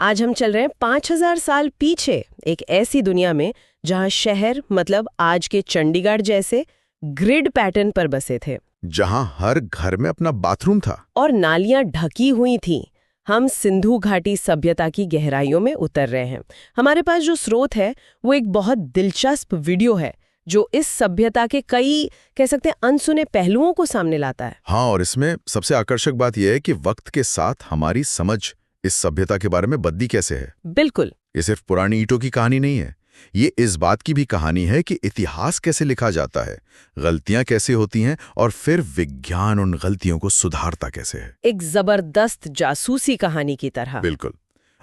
आज हम चल रहे हैं 5000 साल पीछे, एक ऐसी दुनिया में जहां शहर मतलब आज के चंडीगढ़ जैसे ग्रिड पैटर्न पर बसे थे, जहां हर घर में अपना बाथरूम था और नालियां ढकी हुई थीं। हम सिंधु घाटी सभ्यता की गहराइयों में उतर रहे हैं। हमारे पास जो स्रोत है वो एक बहुत दिलचस्प वीडियो है जो इस सभ्यता के कई कह सकते हैं अनसुने पहलुओं को सामने लाता है। हाँ, और इसमें सबसे आकर्षक बात यह है कि वक्त के साथ हमारी समझ इस सभ्यता के बारे में बदली कैसे है। बिल्कुल। ये सिर्फ पुरानी ईंटों की कहानी नहीं है, ये इस बात की भी कहानी है कि इतिहास कैसे लिखा जाता है, गलतियां कैसे होती हैं और फिर विज्ञान उन गलतियों को सुधारता कैसे है। एक जबरदस्त जासूसी कहानी की तरह। बिल्कुल।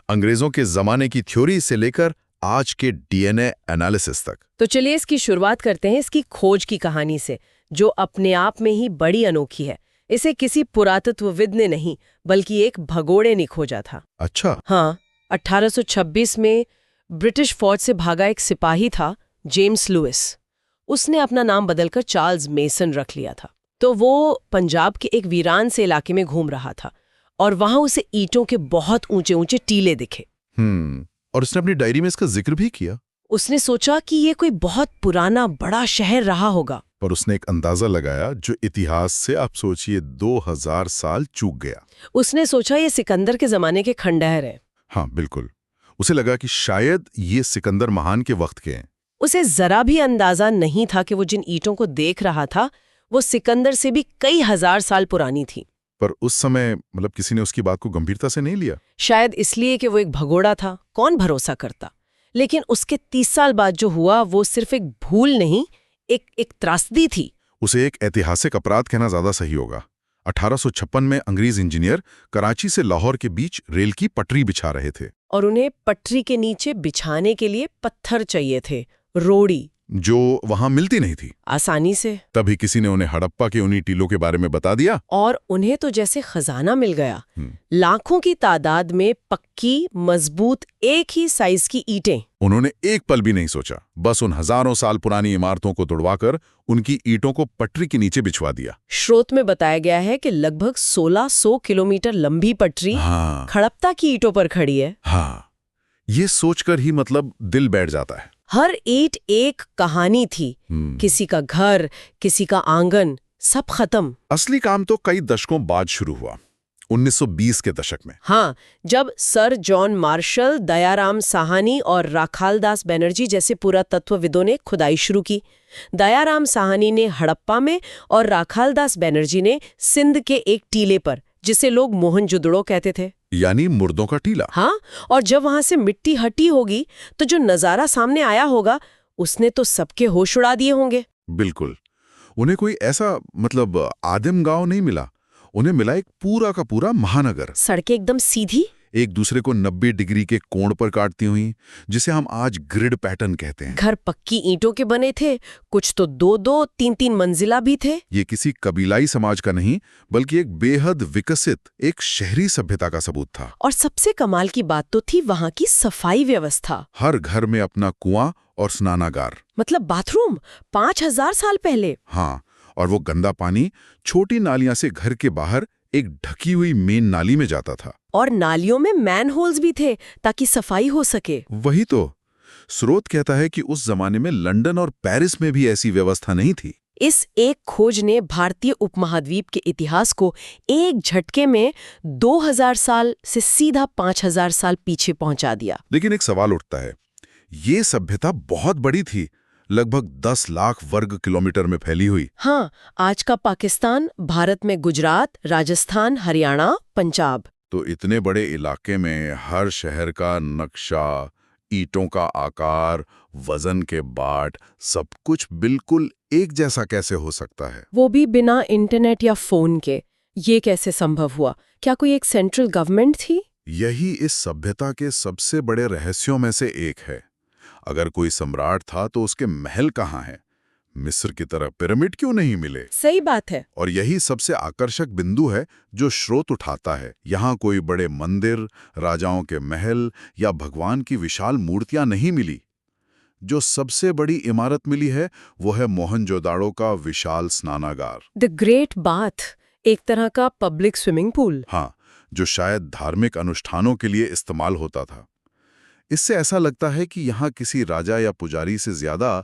अंग्रेजों के जमाने की थ्योरी से लेकर आज के डीएनए एनालिसिस तक। तो चलिए इसकी शुरुआत करते हैं इसकी खोज की कहानी से, जो अपने आप में ही बड़ी अनोखी है। इसे किसी पुरातत्वविद ने नहीं बल्कि एक भगोड़े ने खोजा था। अच्छा। हाँ, 1826 में ब्रिटिश फौज से भागा एक सिपाही था, जेम्स लुइस। उसने अपना नाम बदलकर चार्ल्स मेसन रख लिया था। तो वो पंजाब के एक वीरान से इलाके में घूम रहा था और वहां उसे ईंटों के बहुत ऊंचे ऊंचे टीले दिखे। और उसने अपनी डायरी में इसका जिक्र भी किया। उसने सोचा कि ये कोई बहुत पुराना बड़ा शहर रहा होगा। पर उसने एक अंदाजा लगाया जो इतिहास से आप सोचिए 2000 साल चूक गया। उसने सोचा ये सिकंदर के जमाने के खंडहर है। हाँ बिल्कुल। उसे लगा कि शायद ये सिकंदर महान के वक्त के हैं। उसे जरा भी अंदाजा नहीं था कि वो जिन ईंटों को देख रहा था वो सिकंदर से भी कई हजार साल पुरानी थी। पर उस समय मतलब किसी ने उसकी बात को गंभीरता से नहीं लिया। शायद इसलिए कि वो एक भगोड़ा था, कौन भरोसा करता। लेकिन उसके 30 साल बाद जो हुआ वो सिर्फ एक भूल नहीं, एक त्रासदी थी। उसे एक ऐतिहासिक अपराध कहना ज्यादा सही होगा। 1856 में अंग्रेज इंजीनियर कराची से लाहौर के बीच रेल की पटरी बिछा रहे थे और उन्हें पटरी के नीचे बिछाने के लिए पत्थर चाहिए थे, रोड़ी, जो वहां मिलती नहीं थी आसानी से। तभी किसी ने उन्हें हड़प्पा के उन्हीं टीलों के बारे में बता दिया और उन्हें तो जैसे खजाना मिल गया। लाखों की तादाद में पक्की, मजबूत, एक ही साइज की ईंटें। उन्होंने एक पल भी नहीं सोचा, बस उन हजारों साल पुरानी इमारतों को तोड़वाकर उनकी ईंटों को पटरी के नीचे बिछवा दिया। स्रोत में बताया गया है कि लगभग 1600 किलोमीटर लंबी पटरी खड़प्ता की ईंटों पर खड़ी है। हाँ, ये सोचकर ही मतलब दिल बैठ जाता है। हर ईंट एक कहानी थी। किसी का घर, किसी का आंगन, सब खत्म। असली काम तो कई दशकों बाद शुरू हुआ, 1920 के दशक में। हाँ, जब sir John Marshall, Dayaram Sahni और राखालदास बनर्जी जैसे पुरातत्वविदों ने खुदाई शुरू की। दयाराम साहनी ने हड़प्पा में और राखालदास बनर्जी ने सिंध के एक टीले पर, जिसे लोग मोहनजोदड़ो कहते थे, यानी मुर्दों का टीला। हाँ, और जब वहां से मिट्टी हटी होगी तो जो नजारा सामने आया होगा उसने तो सबके होश उड़ा दिए होंगे। बिल्कुल। उन्हें कोई ऐसा मतलब आदिम गांव नहीं मिला, उन्हें मिला एक पूरा का पूरा महानगर। सड़कें एकदम सीधी, एक दूसरे को 90 डिग्री के कोण पर काटती हुई, जिसे हम आज ग्रिड पैटर्न कहते हैं। घर पक्की ईंटों के बने थे, कुछ तो 2-2, 3-3 मंजिला भी थे। ये किसी कबीलाई समाज का नहीं बल्कि एक बेहद विकसित एक शहरी सभ्यता का सबूत था। और सबसे कमाल की बात तो थी वहां की सफाई व्यवस्था। हर घर में अपना कुआं और स्नानागार, मतलब बाथरूम, 5000 साल पहले। हाँ, और वो गंदा पानी छोटी नालियां से घर के बाहर एक ढकी हुई मेन नाली में जाता था। और नालियों में मैनहोल्स भी थे ताकि सफाई हो सके। वही तो। स्रोत कहता है कि उस जमाने में लंदन और पेरिस में भी ऐसी व्यवस्था नहीं थी। इस एक खोज ने भारतीय उपमहाद्वीप के इतिहास को एक झटके में 2000 साल से सीधा 5000 साल पीछे पहुंचा दिया। लेकिन एक सवाल उठता है, ये सभ्यता बहुत बड़ी थी, लगभग 10 लाख वर्ग किलोमीटर में फैली हुई। हाँ, आज का पाकिस्तान, भारत में गुजरात, राजस्थान, हरियाणा, पंजाब। तो इतने बड़े इलाके में हर शहर का नक्शा, ईंटों का आकार, वजन के बाट, सब कुछ बिल्कुल एक जैसा कैसे हो सकता है? वो भी बिना इंटरनेट या फोन के। ये कैसे संभव हुआ? क्या कोई एक सेंट्रल गवर्नमेंट थी? यही इस सभ्यता के सबसे बड़े रहस्यों में से एक है। अगर कोई सम्राट था तो उसके महल कहाँ हैं? मिस्र की तरह पिरामिड क्यों नहीं मिले? सही बात है। और यही सबसे आकर्षक बिंदु है जो स्रोत उठाता है। यहाँ कोई बड़े मंदिर, राजाओं के महल या भगवान की विशाल मूर्तियां नहीं मिली। जो सबसे बड़ी इमारत मिली है वो है मोहनजोदाड़ो का विशाल स्नानागार, द ग्रेट बाथ, एक तरह का पब्लिक स्विमिंग पूल। हाँ, जो शायद धार्मिक अनुष्ठानों के लिए इस्तेमाल होता था। इससे ऐसा लगता है कि यहाँ किसी राजा या पुजारी से ज्यादा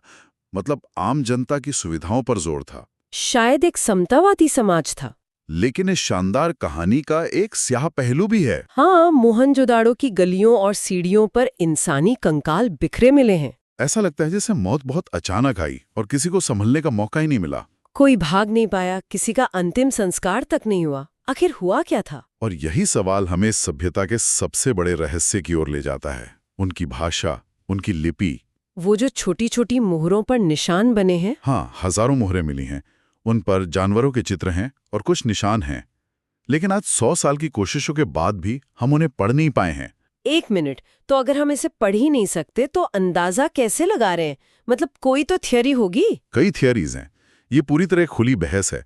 मतलब आम जनता की सुविधाओं पर जोर था। शायद एक समतावादी समाज था। लेकिन इस शानदार कहानी का एक स्याह पहलू भी है। हाँ, मोहनजोदाड़ो की गलियों और सीढ़ियों पर इंसानी कंकाल बिखरे मिले हैं। ऐसा लगता है जैसे मौत बहुत अचानक आई और किसी को संभलने का मौका ही नहीं मिला। कोई भाग नहीं पाया, किसी का अंतिम संस्कार तक नहीं हुआ। आखिर हुआ क्या था? और यही सवाल हमें सभ्यता के सबसे बड़े रहस्य की ओर ले जाता है। उनकी भाषा, उनकी लिपि। वो जो छोटी छोटी मोहरों पर निशान बने हैं। हाँ, हजारों मोहरें मिली हैं। उन पर जानवरों के चित्र हैं और कुछ निशान हैं। लेकिन आज 100 साल की कोशिशों के बाद भी हम उन्हें पढ़ नहीं पाए हैं। एक मिनट, तो अगर हम इसे पढ़ ही नहीं सकते तो अंदाजा कैसे लगा रहे हैं? मतलब कोई तो थियरी होगी। कई थियरीज हैं। ये पूरी तरह खुली बहस है।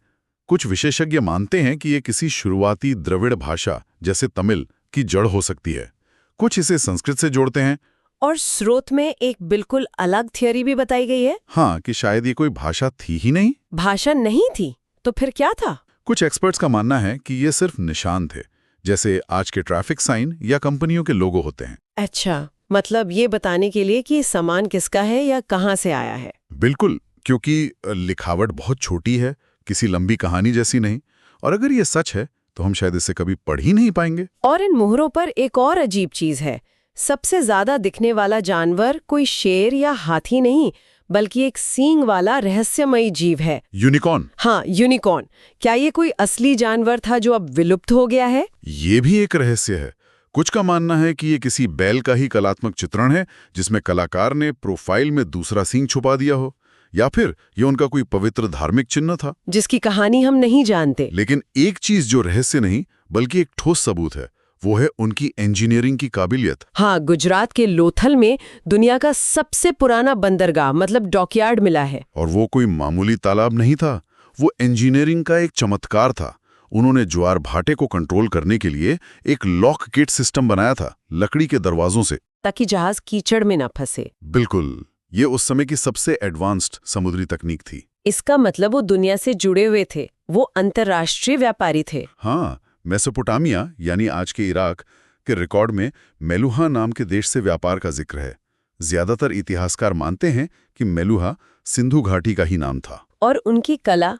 कुछ विशेषज्ञ मानते हैं कि ये किसी शुरुआती द्रविड़ भाषा जैसे तमिल की जड़ हो सकती है। कुछ इसे संस्कृत से जोड़ते हैं। और स्रोत में एक बिल्कुल अलग थियरी भी बताई गई है। हाँ, कि शायद ये कोई भाषा थी ही नहीं। भाषा नहीं थी तो फिर क्या था? कुछ एक्सपर्ट्स का मानना है कि ये सिर्फ निशान थे, जैसे आज के ट्रैफिक साइन या कंपनियों के लोगो होते हैं। अच्छा, मतलब ये बताने के लिए कि सामान किसका है या कहाँ से आया है। बिल्कुल, क्योंकि लिखावट बहुत छोटी है, किसी लंबी कहानी जैसी नहीं। और अगर ये सच है तो हम शायद इसे कभी पढ़ ही नहीं पाएंगे। और इन मोहरों पर एक और अजीब चीज है। सबसे ज्यादा दिखने वाला जानवर कोई शेर या हाथी नहीं, बल्कि एक सींग वाला रहस्यमयी जीव है। यूनिकॉर्न। हाँ, यूनिकॉर्न। क्या ये कोई असली जानवर था जो अब विलुप्त हो गया है? ये भी एक रहस्य है। कुछ का मानना है कि ये किसी बैल का ही कलात्मक चित्रण है, जिसमें कलाकार ने प्रोफाइल में दूसरा सींग छुपा दिया हो, या फिर ये उनका कोई पवित्र धार्मिक चिन्ह था जिसकी कहानी हम नहीं जानते। लेकिन एक चीज जो रहस्य नहीं बल्कि एक ठोस सबूत है, वो है उनकी इंजीनियरिंग की काबिलियत। हाँ, गुजरात के लोथल में दुनिया का सबसे पुराना बंदरगाह मतलब डॉकयार्ड मिला है। और वो कोई मामूली तालाब नहीं था, वो इंजीनियरिंग का एक चमत्कार था। उन्होंने ज्वार भाटे को कंट्रोल करने के लिए एक लॉक गेट सिस्टम बनाया था, लकड़ी के दरवाजों से, ताकि जहाज कीचड़ में न फंसे। बिल्कुल, ये उस समय की सबसे एडवांस्ड समुद्री तकनीक थी। इसका मतलब वो दुनिया से जुड़े हुए थे, वो अंतर्राष्ट्रीय व्यापारी थे। हाँ, मेसोपोटामिया यानी आज के इराक के रिकॉर्ड में मेलुहा नाम के देश से व्यापार का जिक्र है। ज्यादातर इतिहासकार मानते हैं कि मेलुहा सिंधु घाटी का ही नाम था। और उनकी कला,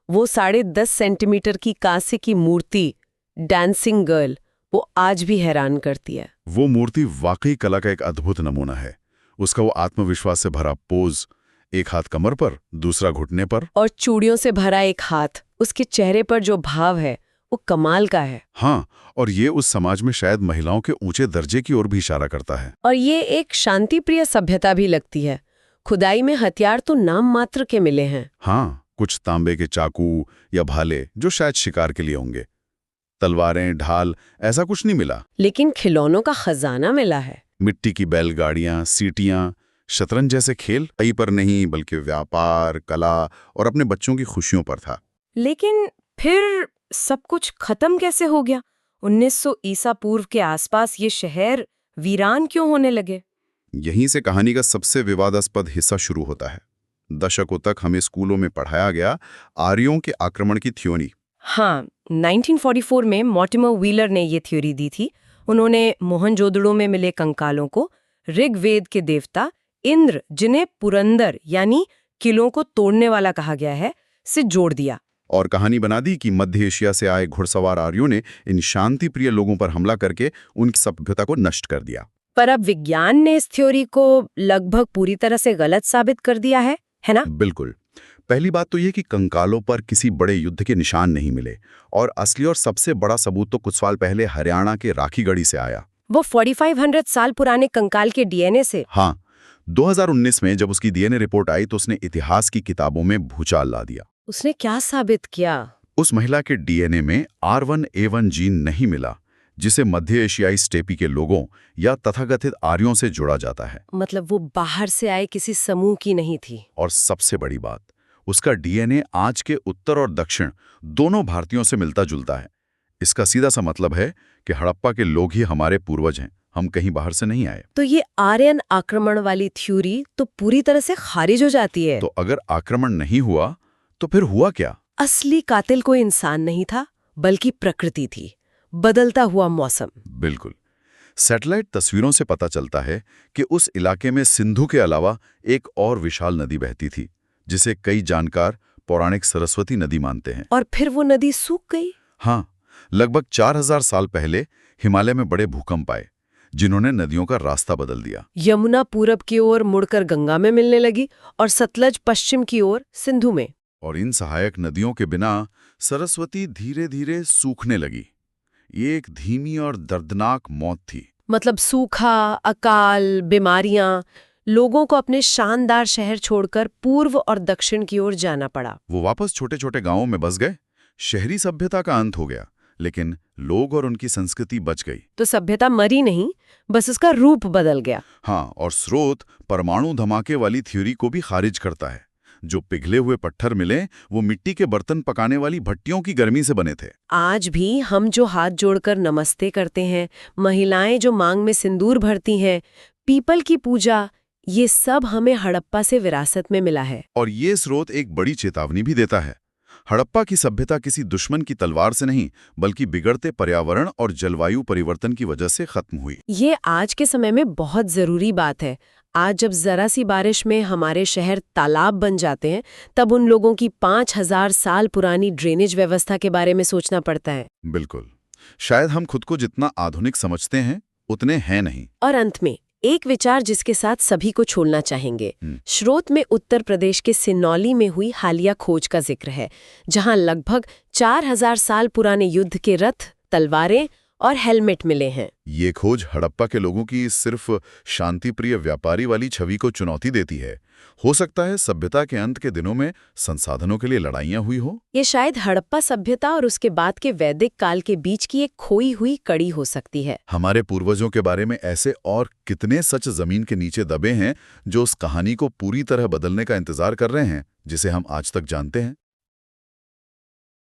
वो 10.5 सेंटीमीटर की कांसे की मूर्ति डांसिंग गर्ल, वो आज भी हैरान करती है। वो मूर्ति वाकई कला का एक अद्भुत नमूना है। उसका वो आत्मविश्वास से भरा पोज, एक हाथ कमर पर, दूसरा घुटने पर, और चूड़ियों से भरा एक हाथ, उसके चेहरे पर जो भाव है वो कमाल का है। हाँ, और ये उस समाज में शायद महिलाओं के ऊंचे दर्जे की ओर भी इशारा करता है। और ये एक शांतिप्रिय सभ्यता भी लगती है। खुदाई में हथियार तो नाम मात्र के मिले हैं। हाँ, कुछ तांबे के चाकू या भाले जो शायद शिकार के लिए होंगे। तलवारें, ढाल, ऐसा कुछ नहीं मिला। लेकिन खिलौनों का खजाना मिला है। मिट्टी की बैलगाड़ियां, सीटियां, शतरंज जैसे खेल कहीं पर नहीं, बल्कि व्यापार, कला और अपने बच्चों की खुशियों पर था। लेकिन फिर सब कुछ खत्म कैसे हो गया? 1900 ईसा पूर्व के आसपास ये शहर वीरान क्यों होने लगे? यहीं से कहानी का सबसे विवादास्पद हिस्सा शुरू होता है। दशकों तक हमें स्कूलों में पढ़ाया गया आर्यों के आक्रमण की थ्योरी। हाँ, 1944 में मॉर्टिमर व्हीलर ने ये थ्योरी दी थी। उन्होंने मोहनजोदड़ो में मिले कंकालों को ऋग्वेद के देवता इंद्र, जिन्हें पुरंदर यानी किलों को तोड़ने वाला कहा गया है, से जोड़ दिया। और कहानी बना दी कि मध्य एशिया से आए घुड़सवार आर्यों ने इन शांति प्रिय लोगों पर हमला करके उनकी सभ्यता को नष्ट कर दिया। पर अब विज्ञान ने इस थ्योरी को लगभग पूरी तरह से गलत साबित कर दिया है ना? बिल्कुल। पहली बात तो ये कि कंकालों पर किसी बड़े युद्ध के निशान नहीं मिले, और असली और सबसे बड़ा सबूत तो कुछ साल पहले हरियाणा के राखीगढ़ी से आया। वो 4500 साल पुराने कंकाल के डीएनए से। हाँ, 2019 में जब उसकी डीएनए रिपोर्ट आई तो उसने इतिहास की किताबों में भूचाल ला दिया। उसने क्या साबित किया? उस महिला के डीएनए में R1A1 जीन नहीं मिला, जिसे मध्य एशियाई स्टेपी के लोगों या तथाकथित आर्यों से जोड़ा जाता है। मतलब वो बाहर से आए किसी समूह की नहीं थी। और सबसे बड़ी बात, उसका डीएनए आज के उत्तर और दक्षिण दोनों भारतीयों से मिलता जुलता है। इसका सीधा सा मतलब है कि हड़प्पा के लोग ही हमारे पूर्वज हैं, हम कहीं बाहर से नहीं आए। तो ये आर्यन आक्रमण वाली थ्योरी तो पूरी तरह से खारिज हो जाती है। तो अगर आक्रमण नहीं हुआ तो फिर हुआ क्या? असली कातिल कोई इंसान नहीं था, बल्कि प्रकृति थी। बदलता हुआ मौसम। बिल्कुल। सैटेलाइट तस्वीरों से पता चलता है कि उस इलाके में सिंधु के अलावा एक और विशाल नदी बहती थी, जिसे कई जानकार पौराणिक सरस्वती नदी मानते हैं। और फिर वो नदी सूख गई। हाँ, लगभग 4000 साल पहले हिमालय में बड़े भूकंप आए, जिन्होंने नदियों का रास्ता बदल दिया। यमुना पूरब की ओर मुड़कर गंगा में मिलने लगी और सतलज पश्चिम की ओर सिंधु में। और इन सहायक नदियों के बिना सरस्वती धीरे धीरे सूखने लगी। ये एक धीमी और दर्दनाक मौत थी। मतलब सूखा, अकाल, बीमारियां, लोगों को अपने शानदार शहर छोड़कर पूर्व और दक्षिण की ओर जाना पड़ा। वो वापस छोटे छोटे गांवों में बस गए। शहरी सभ्यता का अंत हो गया, लेकिन लोग और उनकी संस्कृति बच गई। तो सभ्यता मरी नहीं, बस उसका रूप बदल गया। हाँ, और स्रोत परमाणु धमाके वाली थ्योरी को भी खारिज करता है। जो पिघले हुए पत्थर मिले वो मिट्टी के बर्तन पकाने वाली भट्टियों की गर्मी से बने थे। आज भी हम जो हाथ जोड़कर नमस्ते करते हैं, महिलाएं जो मांग में सिंदूर भरती हैं, पीपल की पूजा, ये सब हमें हड़प्पा से विरासत में मिला है। और ये स्रोत एक बड़ी चेतावनी भी देता है। हड़प्पा की सभ्यता किसी दुश्मन की तलवार से नहीं, बल्कि बिगड़ते पर्यावरण और जलवायु परिवर्तन की वजह से खत्म हुई। ये आज के समय में बहुत जरूरी बात है। आज जब जरा सी बारिश में हमारे शहर तालाब बन जाते हैं, तब उन लोगों की 5000 साल पुरानी ड्रेनेज व्यवस्था के बारे में सोचना पड़ता है। बिल्कुल। शायद हम खुद को जितना आधुनिक समझते हैं उतने हैं नहीं। और अंत में एक विचार जिसके साथ सभी को छोड़ना चाहेंगे। स्रोत में उत्तर प्रदेश के सिन्नौली में हुई हालिया खोज का जिक्र है, जहां लगभग 4000 साल पुराने युद्ध के रथ, तलवारें और हेलमेट मिले हैं। ये खोज हड़प्पा के लोगों की सिर्फ शांतिप्रिय व्यापारी वाली छवि को चुनौती देती है। हो सकता है सभ्यता के अंत के दिनों में संसाधनों के लिए लड़ाइयां हुई हो। ये शायद हड़प्पा सभ्यता और उसके बाद के वैदिक काल के बीच की एक खोई हुई कड़ी हो सकती है। हमारे पूर्वजों के बारे में ऐसे और कितने सच जमीन के नीचे दबे हैं जो उस कहानी को पूरी तरह बदलने का इंतजार कर रहे हैं, जिसे हम आज तक जानते हैं।